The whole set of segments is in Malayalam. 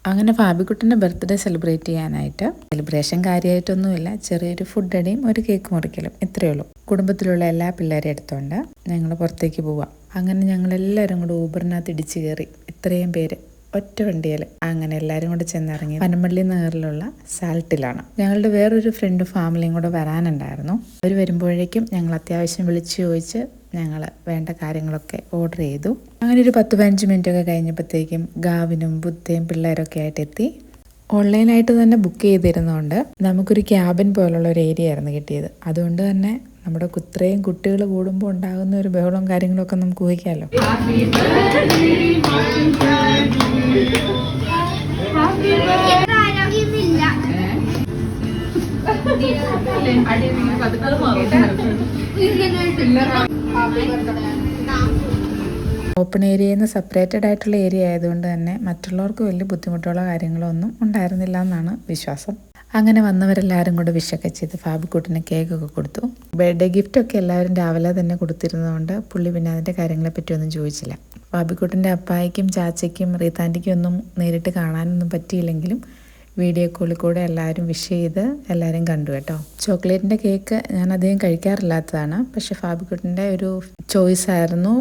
അങ്ങനെ ഫാബിക്കുട്ടൻ്റെ ബർത്ത്ഡേ സെലിബ്രേറ്റ് ചെയ്യാനായിട്ട് സെലിബ്രേഷൻ കാര്യമായിട്ടൊന്നുമില്ല, ചെറിയൊരു ഫുഡ് അടിയും ഒരു കേക്ക് മുറിക്കലും ഇത്രയേ ഉള്ളൂ. കുടുംബത്തിലുള്ള എല്ലാ പിള്ളേരെയും എടുത്തുകൊണ്ട് ഞങ്ങൾ പുറത്തേക്ക് പോവാം. അങ്ങനെ ഞങ്ങളെല്ലാവരും കൂടെ ഊബറിനകത്ത് ഇടിച്ചു കയറി, ഇത്രയും പേര് ഒറ്റ വണ്ടിയിൽ അങ്ങനെ എല്ലാവരും കൂടെ ചെന്നിറങ്ങി പനമ്പള്ളി നഗറിലുള്ള സാൾട്ടിലാണ്. ഞങ്ങളുടെ വേറൊരു ഫ്രണ്ട് ഫാമിലിയും കൂടെ വരാനുണ്ടായിരുന്നു. അവർ വരുമ്പോഴേക്കും ഞങ്ങൾ അത്യാവശ്യം വിളിച്ചു ചോദിച്ച് ഞങ്ങൾ വേണ്ട കാര്യങ്ങളൊക്കെ ഓർഡർ ചെയ്തു. അങ്ങനെ ഒരു 10-15 മിനിറ്റൊക്കെ കഴിഞ്ഞപ്പോഴത്തേക്കും ഗാവിനും ബുദ്ധയും പിള്ളേരൊക്കെ ആയിട്ട് എത്തി. ഓൺലൈനായിട്ട് തന്നെ ബുക്ക് ചെയ്തിരുന്നതുകൊണ്ട് നമുക്കൊരു ക്യാബിൻ പോലുള്ള ഒരു ഏരിയ ആയിരുന്നു കിട്ടിയത്. അതുകൊണ്ട് തന്നെ നമ്മുടെ ഇത്രയും കുട്ടികൾ കൂടുമ്പോൾ ഉണ്ടാകുന്ന ഒരു ബഹളവും കാര്യങ്ങളൊക്കെ നമുക്ക് ഊഹിക്കാമല്ലോ. ഓപ്പൺ ഏരിയയിൽ നിന്ന് സെപ്പറേറ്റഡ് ആയിട്ടുള്ള ഏരിയ ആയതുകൊണ്ട് തന്നെ മറ്റുള്ളവർക്ക് വലിയ ബുദ്ധിമുട്ടുള്ള കാര്യങ്ങളോ ഒന്നും ഉണ്ടായിരുന്നില്ല എന്നാണ് വിശ്വാസം. അങ്ങനെ വന്നവരെല്ലാവരും കൂടെ വിഷൊക്കെ ചെയ്ത് ഫാബിക്കുട്ടിന് കേക്കൊക്കെ കൊടുത്തു. ബർത്ത്ഡേ ഗിഫ്റ്റൊക്കെ എല്ലാവരും രാവിലെ തന്നെ കൊടുത്തിരുന്നതുകൊണ്ട് പുള്ളി പിന്നെ അതിൻ്റെ കാര്യങ്ങളെപ്പറ്റി ഒന്നും ചോദിച്ചില്ല. ഫാബിക്കുട്ടിൻ്റെ അപ്പായിക്കും ചാച്ചയ്ക്കും റീത്താൻറ്റിക്കും ഒന്നും നേരിട്ട് കാണാനൊന്നും പറ്റിയില്ലെങ്കിലും വീഡിയോ കോളിൽ കൂടെ എല്ലാവരും വിഷ് ചെയ്ത് എല്ലാവരും കണ്ടു കേട്ടോ. ചോക്ലേറ്റിൻ്റെ കേക്ക് ഞാൻ അധികം കഴിക്കാറില്ലാത്തതാണ്, പക്ഷേ ഫാബിക്കുട്ടിൻ്റെ ഒരു ചോയ്സ് ആയിരുന്നു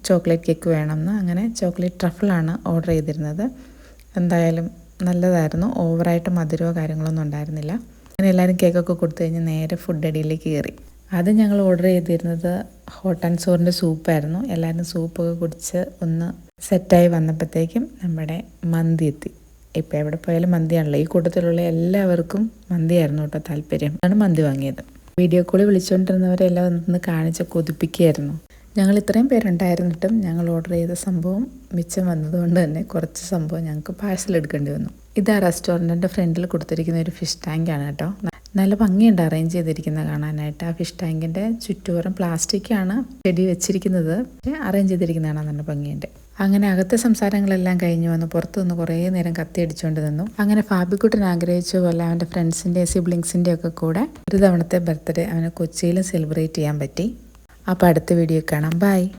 ചോക്ലേറ്റ് കേക്ക് വേണമെന്ന്. അങ്ങനെ ചോക്ലേറ്റ് ട്രഫിളാണ് ഓർഡർ ചെയ്തിരുന്നത്. എന്തായാലും നല്ലതായിരുന്നു, ഓവറായിട്ട് മധുരമോ കാര്യങ്ങളൊന്നും ഉണ്ടായിരുന്നില്ല. അങ്ങനെ എല്ലാവരും കേക്കൊക്കെ കൊടുത്തു കഴിഞ്ഞ് നേരെ ഫുഡ് അടിയിലേക്ക് കയറി. അത് ഞങ്ങൾ ഓർഡർ ചെയ്തിരുന്നത് ഹോട്ട് ആൻഡ് സോറിൻ്റെ സൂപ്പായിരുന്നു. എല്ലാവരും സൂപ്പൊക്കെ കുടിച്ച് ഒന്ന് സെറ്റായി വന്നപ്പോഴത്തേക്കും നമ്മുടെ മന്തി എത്തി. ഇപ്പോൾ എവിടെ പോയാലും മന്തിയാണല്ലോ, ഈ കൂട്ടത്തിലുള്ള എല്ലാവർക്കും മന്തിയായിരുന്നു കേട്ടോ താല്പര്യം. അതാണ് മന്തി വാങ്ങിയത്. വീഡിയോ കോളിൽ വിളിച്ചുകൊണ്ടിരുന്നവരെല്ലാം ഒന്ന് കാണിച്ച് കൊതിപ്പിക്കുകയായിരുന്നു. ഞങ്ങൾ ഇത്രയും പേരുണ്ടായിരുന്നിട്ടും ഞങ്ങൾ ഓർഡർ ചെയ്ത സംഭവം മിച്ചം വന്നതുകൊണ്ട് തന്നെ കുറച്ച് സംഭവം ഞങ്ങൾക്ക് പാഴ്സൽ എടുക്കേണ്ടി വന്നു. ഇത് ആ റെസ്റ്റോറൻറ്റിൻ്റെ ഫ്രണ്ടിൽ കൊടുത്തിരിക്കുന്ന ഒരു ഫിഷ് ടാങ്കാണ് കേട്ടോ. നല്ല ഭംഗിയുണ്ട് അറേഞ്ച് ചെയ്തിരിക്കുന്നത് കാണാനായിട്ട്. ആ ഫിഷ് ടാങ്കിൻ്റെ ചുറ്റുപുറം പ്ലാസ്റ്റിക്കാണ് ചെടി വെച്ചിരിക്കുന്നത്, അറേഞ്ച് ചെയ്തിരിക്കുന്നതാണ് നല്ല ഭംഗിയുണ്ട്. അങ്ങനെ അകത്തെ സംസാരങ്ങളെല്ലാം കഴിഞ്ഞ് വന്ന് പുറത്തു നിന്ന് കുറേ നേരം കത്തി അടിച്ചുകൊണ്ട് നിന്നു. അങ്ങനെ ഫാബിക്കുട്ടൻ ആഗ്രഹിച്ച പോലെ അവൻ്റെ ഫ്രണ്ട്സിൻ്റെ സിബ്ലിങ്സിൻ്റെ ഒക്കെ കൂടെ ഒരു തവണത്തെ ബർത്ത്ഡേ അവന് കൊച്ചിയിലും സെലിബ്രേറ്റ് ചെയ്യാൻ പറ്റി. അപ്പോൾ അടുത്ത വീഡിയോ കാണാം. ബൈ.